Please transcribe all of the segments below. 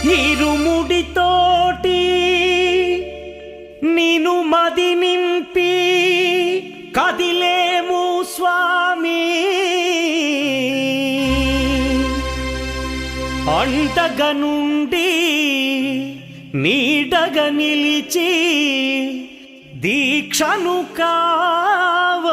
ఇరుముడితోటి నిను మది నింపి కదిలేము స్వామి అండగా నుండి నీడగా నిలిచి దీక్షను కావవయ్యా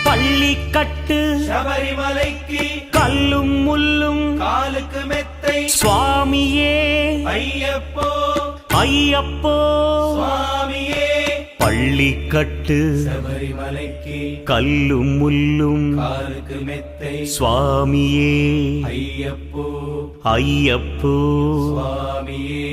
பள்ளிக்கட்டு சபரிமலைக்கு கல்லும் முள்ளும் காலுக்கு மெத்தை சுவாமியே ஐயப்போ ஐயப்போ சுவாமியே பள்ளிக்கட்டு சபரிமலைக்கு கல்லும் முள்ளும் காலுக்கு மெத்தை சுவாமியே ஐயப்போ ஐயப்போ சுவாமியே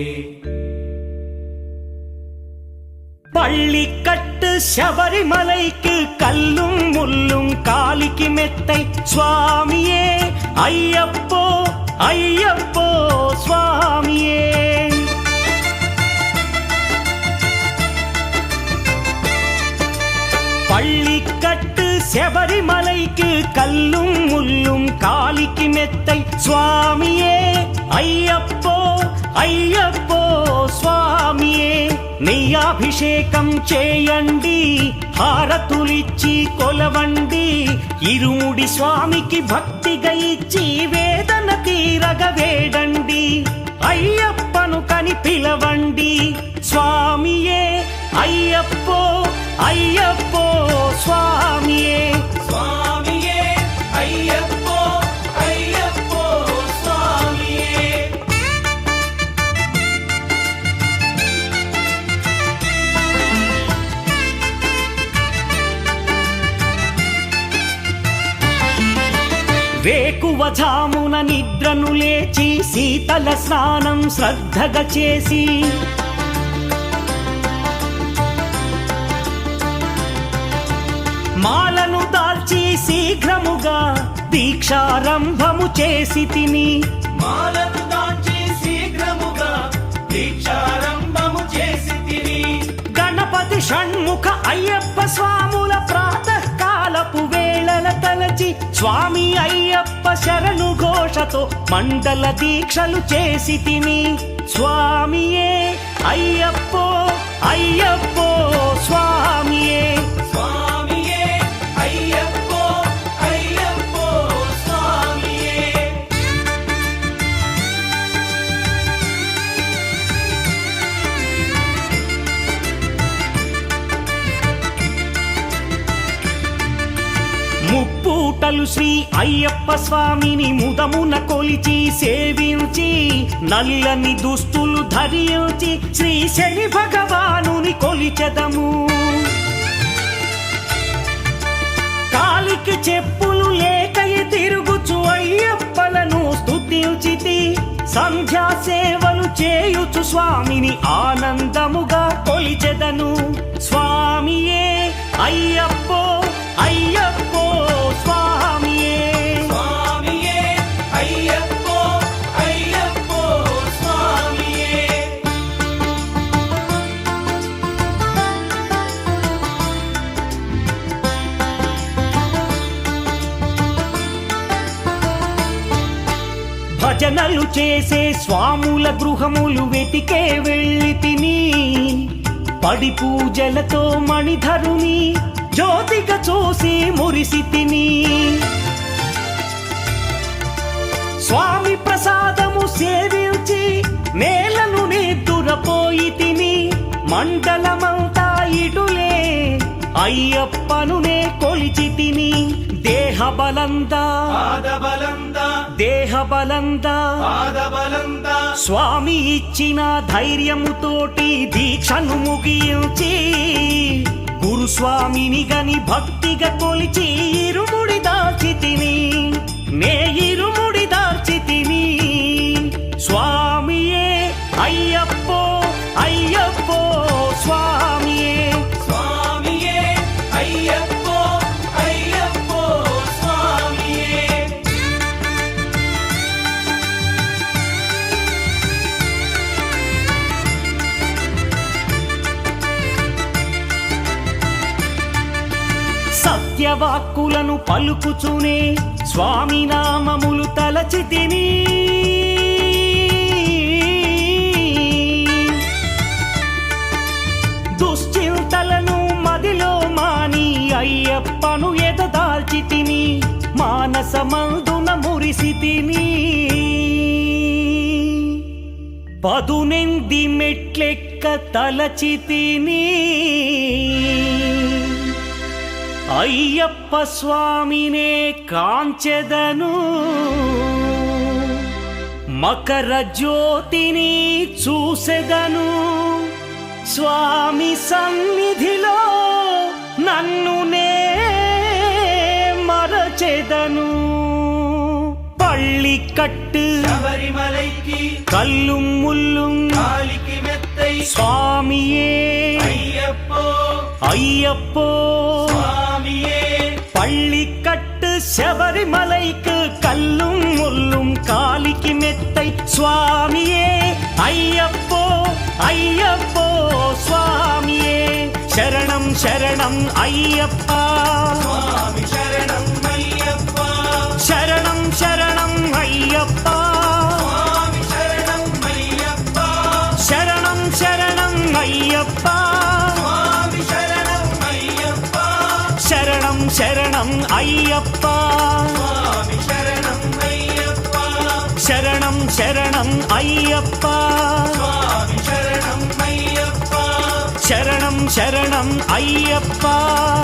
பள்ளிக்கட்டு சபரிமலைக்கு கல்லும் முள்ளும் காலிக்கு மெத்தை சுவாமியே ஐயப்போ ஐயப்போ சுவாமியே பள்ளிக்கட்டு சபரிமலைக்கு கல்லும் முள்ளும் காலிக்கு மெத்தை சுவாமியே ஐயப்போ ஐயப்போ స్వామియే నెయ్యాభిషేకం చేయండి హారతులిచ్చి కొలవండి ఇరుముడి స్వామికి భక్తిగా ఇచ్చి వేదన తీరగ వేడండి అయ్యప్పను కని పిలవండి స్వామియే అయ్యప్పో అయ్యప్పో స్వామియే స్వామియే అయ్యప్పో అయ్యప్పో స్వామియే వేకువజామున నిద్రను లేచి శీతల స్నానం శ్రద్ధగా చేసి మాలను దాల్చి శీఘ్రముగా దీక్షారంభము చేసి తిని మాలను దాల్చి శీఘ్రముగా దీక్షారంభము చేసి తిని గణపతి షణ్ముఖ అయ్యప్ప స్వాముల ప్రాతకాలపు వేళల తలచి స్వామి అయ్యప్ప శరణు ఘోషతో మండల దీక్షలు చేసి తిని స్వామియే అయ్యప్పో అయ్యప్పో స్వామియే స్వామియే అయ్యప్పో అయ్యప్పో స్వామియే ముప్పూటలు శ్రీ అయ్యప్ప స్వామిని ముదమున కొలిచి సేవించి నల్లని దుస్తులు ధరించి శ్రీ శని భగవానుని కొలిచెదము కాలికి చెప్పులు లేకయి తిరుగుచు అయ్యప్పలను స్తుతించితి సంధ్యా సేవలు చేయుచు స్వామిని ఆనందముగా కొలిచెదను స్వామియే అయ్యప్పో అయ్యప్పో స్వామియే స్వామియే అయ్యప్పో అయ్యప్పో స్వామియే భజనలు చేసే స్వాముల గృహములు వెతికే వెళ్ళి తిని పడి పూజలతో మణిధరుని జ్యోతిగా చూసి మురిసి తిని స్వామి ప్రసాదము సేవించి నేలను నిద్దురపోయి తిని మండలమంతా ఇటులే అయ్యప్పనునే కొలిచి తిని దేహబలందా దేహబలందా స్వామి ఇచ్చిన ధైర్యముతోటి దీక్షను ముగించి గురుస్వామిని గని భక్తిగా కొలిచి ఇరుముడి దాల్చి తిని నే ఇరుముడి దాల్చి తిని స్వామియే అయ్యప్పో అయ్యప్పో స్వామియే స్వామియే అయ్యప్పో అయ్యప్పో స్వామియే వాక్కులను పలుకుచునే స్వామి నామములు తలచితిని దుశ్చింతలను మదిలో మాని అయ్యప్పను ఎదదాల్చితిని మానసమందున మురిసితిని పదునెంది మెట్లెక్క తలచితిని అయ్యప్ప స్వామినే కాంచెదను మకర జ్యోతిని చూసెదను స్వామి సన్నిధిలో నన్ను నే మరచెదను పళ్ళికట్టు శబరిమలైకి కల్లుం ముల్లుం కాలికి మెత్తై స్వామియే అయ్యప్పో అయ్యప్పో స్వామియే பள்ளிக்கட்டு శబరిమలైக்கு கல்லும் முள்ளும் காலிக்கு மெத்தை சுவாமியே ஐயப்போ ஐயப்போ சுவாமியே శరణం శరణం అయ్యప్పా స్వామి శరణం అయ్యప్ప శరణం శరణం అయ్యప్పా స్వామి శరణం అయ్యప్ప శరణం శరణం అయ్యప్పా స్వామి శరణం అయ్యప్ప శరణం శరణం అయ్యప్పా స్వామి శరణం అయ్యప్ప శరణం శరణం అయ్యప్పా స్వామి శరణం అయ్యప్ప శరణం శరణం అయ్యప్పా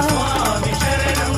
స్వామి శరణం